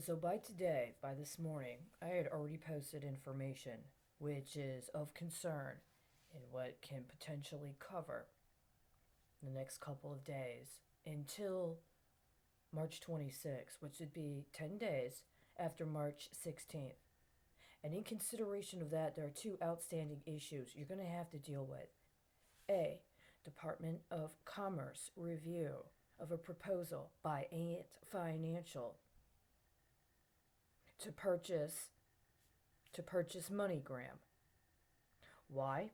So by today, by this morning, I had already posted information which is of concern in what can potentially cover the next couple of days until March 26th, which would be 10 days after March 16th. And in consideration of that, there are two outstanding issues you're going to have to deal with. A. Department of Commerce review of a proposal by Ant Financial to purchase MoneyGram. Why?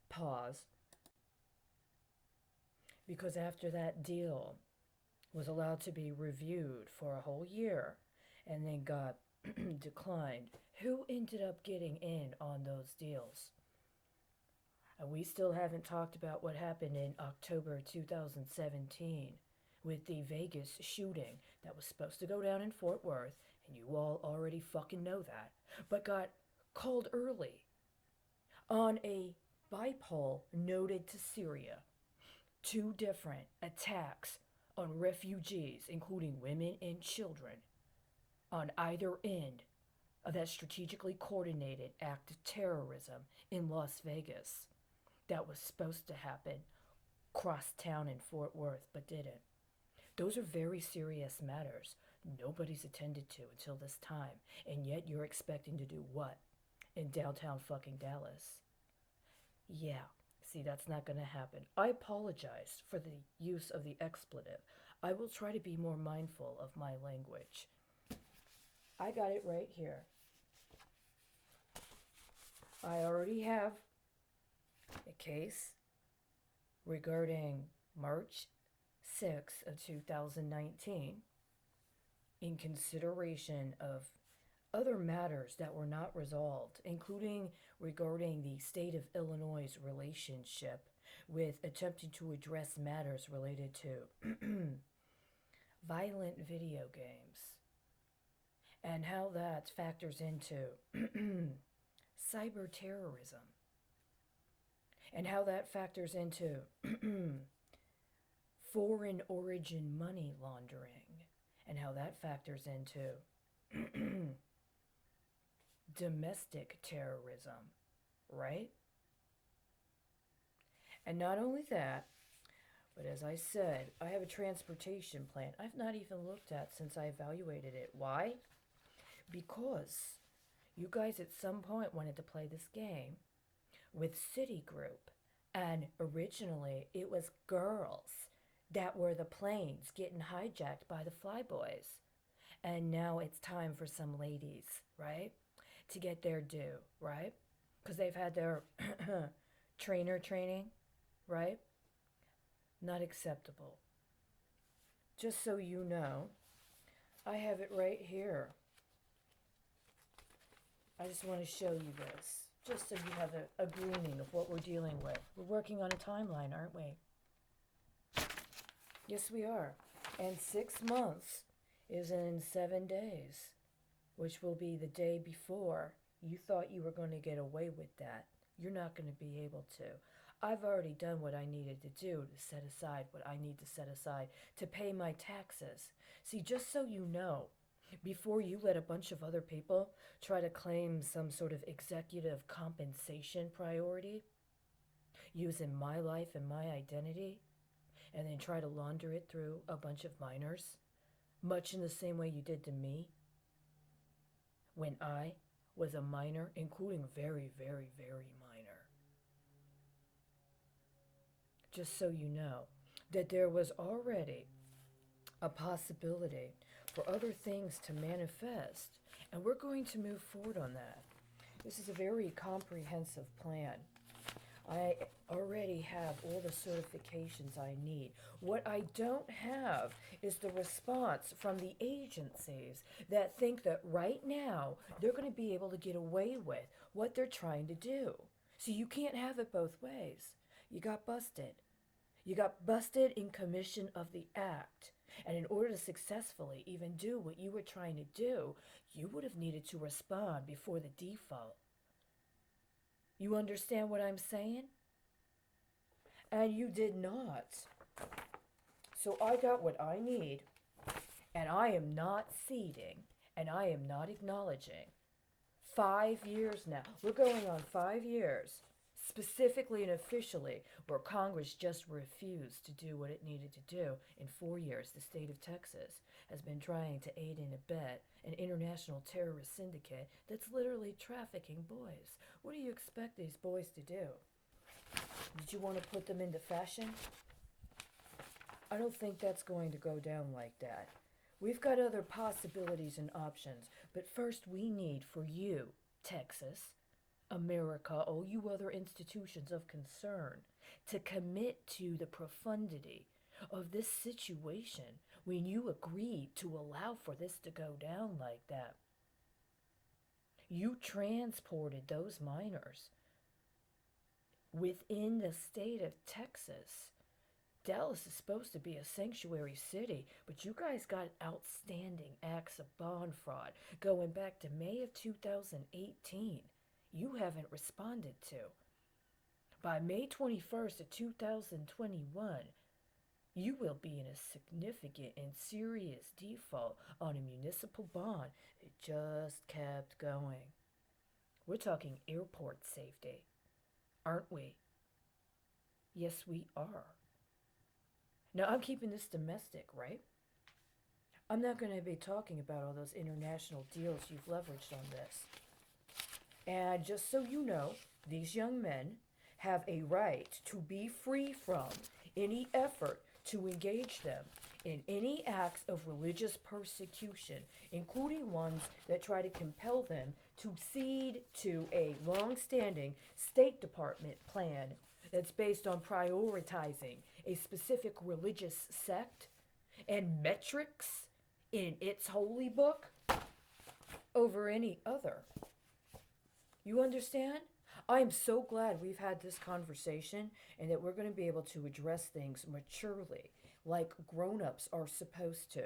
Pause. Because after that deal was allowed to be reviewed for a whole year and then got declined, who ended up getting in on those deals? And we still haven't talked about what happened in October 2017 with the Vegas shooting that was supposed to go down in Fort Worth, and you all already fucking know that, but got called early on a bipole noted to Syria. Two different attacks on refugees, including women and children, on either end of that strategically coordinated act of terrorism in Las Vegas that was supposed to happen cross town in Fort Worth but didn't. Those are very serious matters nobody's attended to until this time, and yet you're expecting to do what in downtown fucking Dallas? Yeah, see, that's not going to happen. I apologize for the use of the expletive. I will try to be more mindful of my language. I got it right here. I already have a case regarding March 6th of 2019 in consideration of other matters that were not resolved, including regarding the state of Illinois' relationship with attempting to address matters related to violent video games and how that factors into cyber terrorism and how that factors into foreign origin money laundering and how that factors into domestic terrorism, right? And not only that, but as I said, I have a transportation plan I've not even looked at since I evaluated it. Why? Because you guys at some point wanted to play this game with Citigroup, and originally it was girls that were the planes getting hijacked by the flyboys. And now it's time for some ladies, right, to get their due, right? Because they've had their trainer training, right? Not acceptable. Just so you know, I have it right here. I just want to show you this, just so you have a gleaning of what we're dealing with. We're working on a timeline, aren't we? Yes, we are. And 6 months is in 7 days, which will be the day before you thought you were going to get away with that. You're not going to be able to. I've already done what I needed to do to set aside what I need to set aside to pay my taxes. See, just so you know, before you let a bunch of other people try to claim some sort of executive compensation priority using my life and my identity, and then try to launder it through a bunch of minors, much in the same way you did to me when I was a minor, including very, very, very minor. Just so you know, that there was already a possibility for other things to manifest, and we're going to move forward on that. This is a very comprehensive plan. I already have all the certifications I need. What I don't have is the response from the agencies that think that right now they're going to be able to get away with what they're trying to do. So you can't have it both ways. You got busted. You got busted in commission of the act. And in order to successfully even do what you were trying to do, you would have needed to respond before the default. You understand what I'm saying? And you did not. So I got what I need, And I am not ceding and I am not acknowledging 5 years now. We're going on 5 years, specifically and officially, where Congress just refused to do what it needed to do. In 4 years, the state of Texas has been trying to aid and abet an international terrorist syndicate that's literally trafficking boys. What do you expect these boys to do? Did you want to put them into fashion? I don't think that's going to go down like that. We've got other possibilities and options, but first we need for you, Texas, America, all you other institutions of concern, to commit to the profundity of this situation when you agreed to allow for this to go down like that. You transported those minors within the state of Texas. Dallas is supposed to be a sanctuary city, but you guys got outstanding acts of bond fraud going back to May of 2018 you haven't responded to. By May 21st of 2021, you will be in a significant and serious default on a municipal bond. It just kept going. We're talking airport safety, aren't we? Yes, we are. Now, I'm keeping this domestic, right? I'm not going to be talking about all those international deals you've leveraged on this. And just so you know, these young men have a right to be free from any effort to engage them in any acts of religious persecution, including ones that try to compel them to cede to a long-standing State Department plan that's based on prioritizing a specific religious sect and metrics in its holy book over any other. You understand? I am so glad we've had this conversation and that we're going to be able to address things maturely, like grown-ups are supposed to.